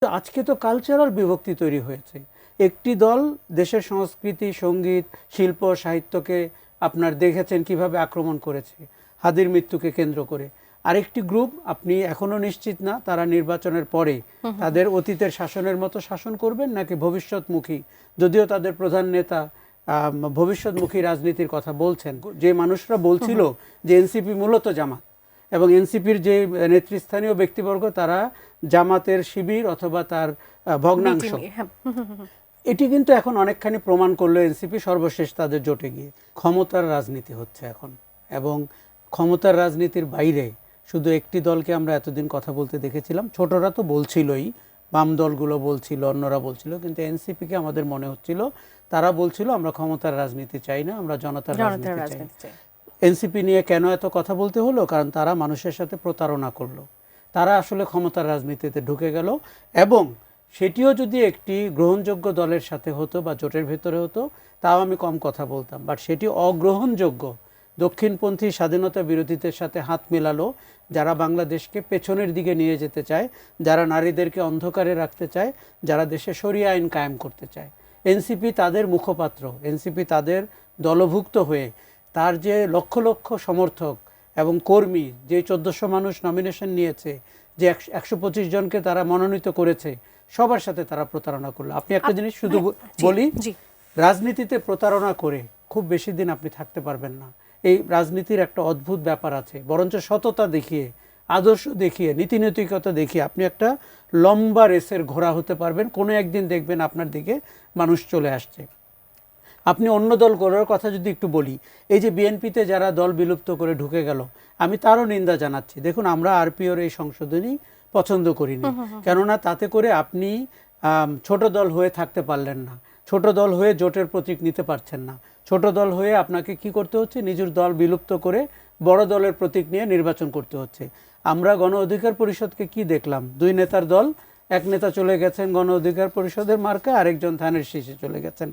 আজকে তো কালচারাল বিভক্তি তৈরি হয়েছে। একটি দল দেশের সংস্কৃতি, সঙ্গীত, শিল্প, সাহিত্যকে আপনার দেখেছেন কিভাবে আক্রমণ করেছে হাদির মৃত্যুকে কেন্দ্র করে। আরেকটি গ্রুপ আপনি এখনো নিশ্চিত না তারা নির্বাচনের পরে তাদের অতীতের শাসনের মতো শাসন করবেন নাকি ভবিষ্যৎমুখী, যদিও তাদের প্রধান নেতা ভবিষ্যৎমুখী রাজনীতির কথা বলছেন। যে মানুষরা বলছিল যে এনসিপি মূলত জামাত এবং এনসিপির যে নেতৃস্থানীয় ব্যক্তিবর্গ তারা জামাতের শিবির অথবা তার ভগ্নাংশ, এটি কিন্তু এখন অনেকখানি প্রমাণ করলো এনসিপি সর্বশেষ তাদের জোটে গিয়ে। ক্ষমতার রাজনীতি হচ্ছে এখন, এবং ক্ষমতার রাজনীতির বাইরে শুধু একটি দলকে আমরা এতদিন কথা বলতে দেখেছিলাম। ছোটরা তো বলছিলই, বাম দলগুলো বলছিল, অন্যরা বলছিল, কিন্তু এনসিপিকে আমাদের মনে হচ্ছিল তারা বলছিল আমরা ক্ষমতার রাজনীতি চাই না, আমরা জনতার রাজনীতি চাই। এনসিপি নিয়ে কেন এত কথা বলতে হলো? কারণ তারা মানুষের সাথে প্রতারণা করলো, তারা আসলে ক্ষমতার রাজনীতিতে ঢুকে গেল, এবং সেটিও যদি একটি গ্রহণযোগ্য দলের সাথে হতো বা জোটের ভেতরে হতো তাও আমি কম কথা বলতাম, বাট সেটি অগ্রহণযোগ্য দক্ষিণপন্থী স্বাধীনতা বিরোধীদের সাথে হাত মেলালো, যারা বাংলাদেশকে পেছনের দিকে নিয়ে যেতে চায়, যারা নারীদেরকে অন্ধকারে রাখতে চায়, যারা দেশে শরিয়া আইন কায়েম করতে চায়। এনসিপি তাদের মুখপাত্র, এনসিপি তাদের দলভুক্ত হয়ে তার যে লক্ষ লক্ষ সমর্থক এবং কর্মী, যে 1400 মানুষ নমিনেশন নিয়েছে, যে 125 জনকে তারা মনোনীত করেছে, সবার সাথে তারা প্রতারণা করলো। আপনি একটা জিনিস শুধু বলি, রাজনীতিতে প্রতারণা করে খুব বেশি দিন আপনি থাকতে পারবেন না। এই রাজনীতির একটা অদ্ভুত ব্যাপার আছে, বরঞ্চ সততা দেখিয়ে, আদর্শ দেখিয়ে, নীতিনৈতিকতা দেখিয়ে আপনি একটা লম্বা রেসের ঘোড়া হতে পারবেন। কোনো একদিন দেখবেন আপনার দিকে মানুষ চলে আসছে। আপনি অন্য দল গড়ার কথা যদি একটু বলি, এই যে বিএনপিতে যারা দল বিলুপ্ত করে ঢুকে গেল, আমি তারও নিন্দা জানাচ্ছি। দেখুন, আমরা আরপিওর এই সংশোধনী পছন্দ করিনি, কেননা তাতে করে আপনি ছোট দল হয়ে থাকতে পারলেন না, ছোট দল হয়ে জোটের প্রতীক নিতে পারছেন না, ছোট দল হয়ে আপনাকে কি করতে হচ্ছে, নিজের দল বিলুপ্ত করে বড় দলের প্রতীক নিয়ে নির্বাচন করতে হচ্ছে। আমরা গণ অধিকার পরিষদকে কি দেখলাম? দুই নেতার দল, এক নেতা চলে গেছেন গণ অধিকার পরিষদের মার্কা, আরেকজন ধানের শীষে চলে গেছেন।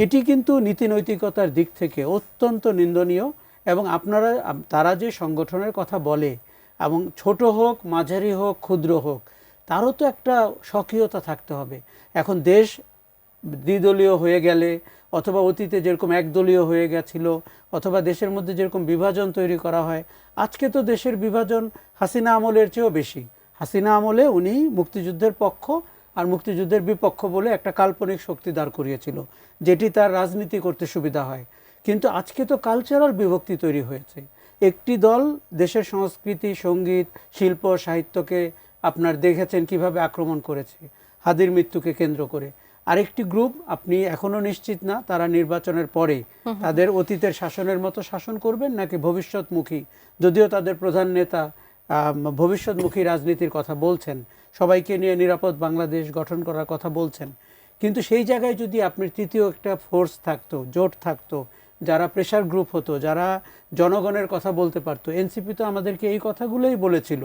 এটি কিন্তু নীতি নৈতিকতার দিক থেকে অত্যন্ত নিন্দনীয়। এবং আপনারা, তারা যে সংগঠনের কথা বলে, এবং ছোট হোক, মাঝারি হোক, ক্ষুদ্র হোক, তারও তো একটা স্বকীয়তা থাকতে হবে। এখন দেশ দ্বিদলীয় হয়ে গেলে, অথবা অতীতে যেরকম একদলীয় হয়ে গেছিল, অথবা দেশের মধ্যে যেরকম বিভাজন তৈরি করা হয়, আজকে তো দেশের বিভাজন হাসিনা আমলের চেয়েও বেশি। হাসিনা আমলে উনি মুক্তিযুদ্ধের পক্ষ আর মুক্তিযুদ্ধের বিপক্ষ বলে একটা কাল্পনিক শক্তি দাঁড় করিয়েছিল, যেটি তার রাজনীতি করতে সুবিধা হয়। কিন্তু আজকে তো কালচারাল বিভক্তি তৈরি হয়েছে। একটি দল দেশের সংস্কৃতি, সঙ্গীত, শিল্প, সাহিত্যকে আপনার দেখেছেন কিভাবে আক্রমণ করেছে হাদির মৃত্যুকে কেন্দ্র করে। আরেকটি গ্রুপ আপনি এখনো নিশ্চিত না তারা নির্বাচনের পরে তাদের অতীতের শাসনের মতো শাসন করবেন নাকি ভবিষ্যৎমুখী, যদিও তাদের প্রধান নেতা ভবিষ্যৎমুখী রাজনীতির কথা বলছেন, সবাইকে নিয়ে নিরাপদ বাংলাদেশ গঠন করার কথা বলছেন। কিন্তু সেই জায়গায় যদি আপনি তৃতীয় একটা ফোর্স থাকতো, জোট থাকতো, যারা প্রেশার গ্রুপ হতো, যারা জনগণের কথা বলতে পারতো। এনসিপি তো আমাদেরকে এই কথাগুলোই বলেছিল।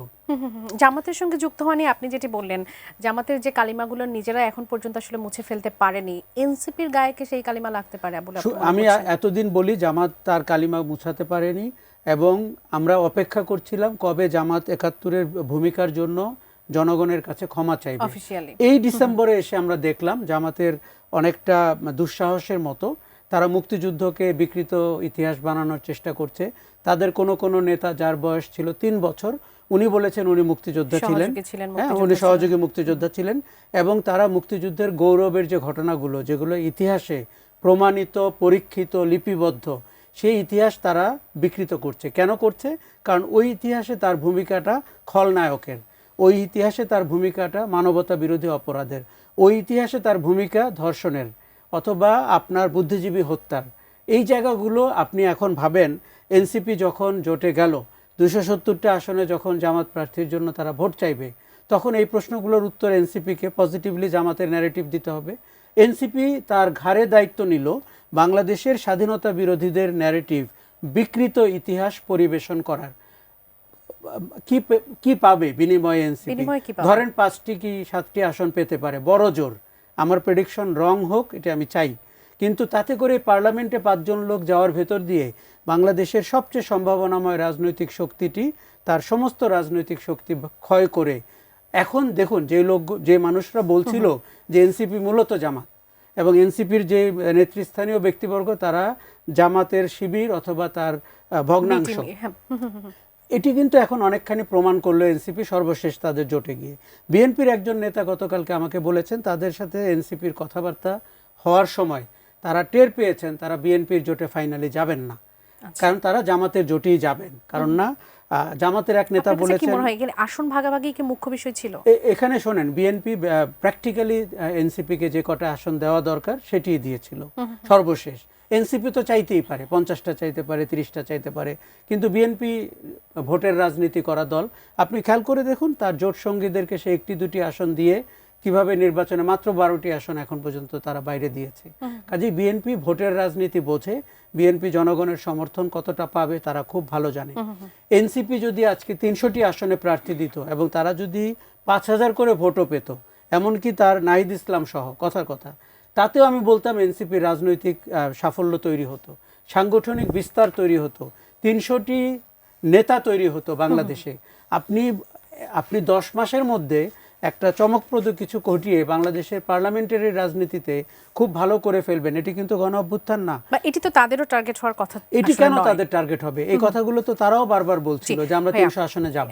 জামাতের সঙ্গে যুক্ত হয়নি, আপনি যেটি বললেন, জামাতের যে কালিমাগুলো নিজেরা এখন পর্যন্ত আসলে মুছে ফেলতে পারেনি, এনসিপির গায়ে সেই কালিমা লাগতে পারে বলে আমি এতদিন বলি জামাত তার কালিমা মুছাতে পারেনি, এবং আমরা অপেক্ষা করছিলাম কবে জামাত ৭১-এর ভূমিকার জন্য জনগণের কাছে ক্ষমা চাইবে। এই ডিসেম্বরে এসে আমরা দেখলাম জামাতের অনেকটা দুঃসাহসের মতো তারা মুক্তিযুদ্ধকে বিকৃত ইতিহাস বানানোর চেষ্টা করছে। তাদের কোনো নেতা, যার বয়স ছিল 3 বছর, উনি বলেছেন উনি মুক্তিযোদ্ধা ছিলেন, হ্যাঁ, উনি সহযোগী মুক্তিযোদ্ধা ছিলেন, এবং তারা মুক্তিযুদ্ধের গৌরবের যে ঘটনাগুলো, যেগুলো ইতিহাসে প্রমাণিত, পরীক্ষিত, লিপিবদ্ধ, সেই ইতিহাস তারা বিকৃত করছে। কেন করছে? কারণ ওই ইতিহাসে তার ভূমিকাটা খলনায়কের, ওই ইতিহাসে তার ভূমিকাটা মানবতা বিরোধী অপরাধের, ওই ইতিহাসে তার ভূমিকা ধর্ষণের অথবা আপনার বুদ্ধিজীবী হত্যার। এই জায়গাগুলো আপনি এখন ভাবেন, এনসিপি যখন জোটে গেল, 270টা আসনে যখন জামাত প্রার্থীর জন্য তারা ভোট চাইবে, তখন এই প্রশ্নগুলোর উত্তর এনসিপিকে পজিটিভলি জামাতের ন্যারেটিভ দিতে হবে। এনসিপি তার ঘাড়ে দায়িত্ব নিল বাংলাদেশের স্বাধীনতা বিরোধীদের ন্যারেটিভ, বিকৃত ইতিহাস পরিবেশন করার। কি পাবে বিনিময়ে এনসিপি? ধরেন 5টি কি 7টি আসন পেতে পারে, বড় জোর। আমার প্রেডিকশন রং হোক, এটা আমি চাই, কিন্তু তাতে করে পার্লামেন্টে 5 জন লোক যাওয়ার ভেতর দিয়ে বাংলাদেশের সবচেয়ে সম্ভাবনাময় রাজনৈতিক শক্তিটি তার সমস্ত রাজনৈতিক শক্তি ক্ষয় করে এখন দেখুন যে মানুষরা বলছিল যে এনসিপি মূলত জামাত, এবং এনসিপির যে নেতৃস্থানীয় ব্যক্তিবর্গ তারা জামাতের শিবির অথবা তার ভগ্নাংশ, এটি কিন্তু এখন অনেকখানি প্রমাণ করলো এনসিপি সর্বশেষ তাদের জোটে গিয়ে। বিএনপির একজন নেতা গতকালকে আমাকে বলেছেন তাদের সাথে এনসিপির কথাবার্তা হওয়ার সময় তারা টের পেয়েছেন তারা বিএনপির জোটে ফাইনালি যাবেন না, কারণ তারা জামাতের জোটেই যাবেন। কারণ না, জামাতের এক নেতা বলেছেন আসন ভাগাভাগি কি মুখ্য বিষয় ছিল এখানে। শোনেন, বিএনপি প্র্যাকটিক্যালি এনসিপিকে যে কটা আসন দেওয়া দরকার সেটিই দিয়েছিল সর্বশেষ। এনসিপি তো চাইতেই পারে, 50টা চাইতে পারে, 30টা চাইতে পারে, কিন্তু বিএনপি ভোটের রাজনীতি করা দল। আপনি খেয়াল করে দেখুন তার জোট সঙ্গীদেরকে সে 1-2টি আসন দিয়ে কিভাবে নির্বাচনে মাত্র 12টি আসন এখন পর্যন্ত তারা বাইরে দিয়েছে। কাজেই বিএনপি ভোটের রাজনীতি বোঝে, বিএনপি জনগণের সমর্থন কতটা পাবে তারা খুব ভালো জানে। এনসিপি যদি আজকে 300টি আসনে প্রার্থী দিত এবং তারা যদি 5000 করে ভোটও পেত, এমনকি তার নাহিদ ইসলাম সহ, কথার কথা, তাতেও আমি বলতাম এনসিপির রাজনৈতিক সাফল্য তৈরি হতো, সাংগঠনিক বিস্তার তৈরি হতো, 300টি নেতা তৈরি হতো বাংলাদেশে। আপনি 10 মাসের মধ্যে একটা চমকপ্রদ কিছু ঘটিয়ে বাংলাদেশের পার্লামেন্টারি রাজনীতিতে খুব ভালো করে ফেলবেন, এটি কিন্তু গণ অভ্যুত্থান না। এটি তো তাদেরও টার্গেট হওয়ার কথা। এটি কেন তাদের টার্গেট হবে? এই কথাগুলো তো তারাও বারবার বলছিল যে আমরা 300 আসনে যাব।